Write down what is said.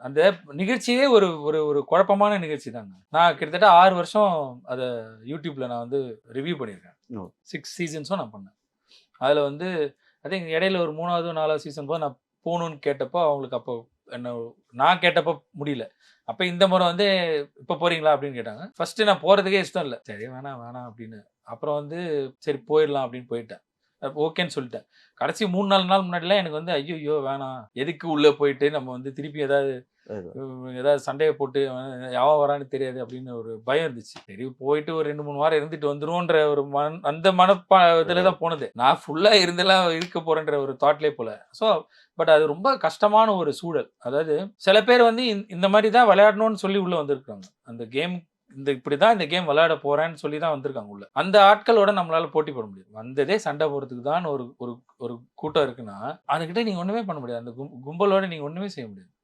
அந்த நிகழ்ச்சியே ஒரு ஒரு ஒரு குழப்பமான நிகழ்ச்சி தாங்க. நான் கிட்டத்தட்ட 6 வருஷம் அத YouTubeல நான் வந்து ரிவ்யூ பண்ணியிருக்கேன். ஓ! 6 சீசன்ஸும் நான் பண்ணேன். அதுல வந்து ஐ திங்க் இடையில ஒரு 3வது, 4வது சீசன் போது நான் போணும்னு கேட்டப்போ, அவங்களுக்கு அப்போ என்ன நான் கேட்டப்போ முடியல. அப்ப இந்த முறை வந்து "இப்ப போறீங்களா?" அப்படின்னு கேட்டாங்க. ஃபர்ஸ்ட்டு நான் போறதுக்கே இஷ்டம் இல்ல. சரி வேணாம், வேணாம் அப்படின்னு. அப்புறம் வந்து சரி போயிரலாம் அப்படின்னு போயிட்டேன். ஓகேன்னு சொல்லிட்டேன். கடைசி 3, 4 நாள் முன்னாடிலாம் எனக்கு வந்து ஐய்யய்யோ! வேணாம். எதுக்கு உள்ள போயிட்டு நம்ம வந்து திருப்பி ஏதாவது அதுதான். ஏதாவது சண்டைய போட்டு எவன் வரான்னு தெரியாது அப்படின்னு ஒரு பயம் இருந்துச்சு. சரி போயிட்டு ஒரு 2, 3 வாரம் இருந்துட்டு வந்துருவோன்ற ஒரு அந்த இதுல பரவால்ல. தான் போனது. நான் ஃபுல்லா இருந்தெல்லாம் இருக்க போறேன்ற ஒரு தாட்லயே போல. ஸோ பட் அது ரொம்ப கஷ்டமான ஒரு சூழல். அதாவது சில பேர் வந்து இந்த மாரி தான் விளையாடணும்னு சொல்லி உள்ள வந்திருக்காங்க. அந்த கேம் இப்படிதான் இந்த கேம் விளையாட போறேன்னு சொல்லி தான் வந்திருக்காங்க உள்ள. அந்த ஆட்களோட நம்மளால போட்டி போட முடியாது. வந்ததே சண்டை போடுறதுக்கு தான் ஒரு ஒரு ஒரு கூட்டம் இருக்குன்னா, அதுகிட்ட நீங்க ஒண்ணுமே பண்ண முடியாது. அந்த கும்பலோட நீங்க ஒண்ணுமே செய்ய முடியாது.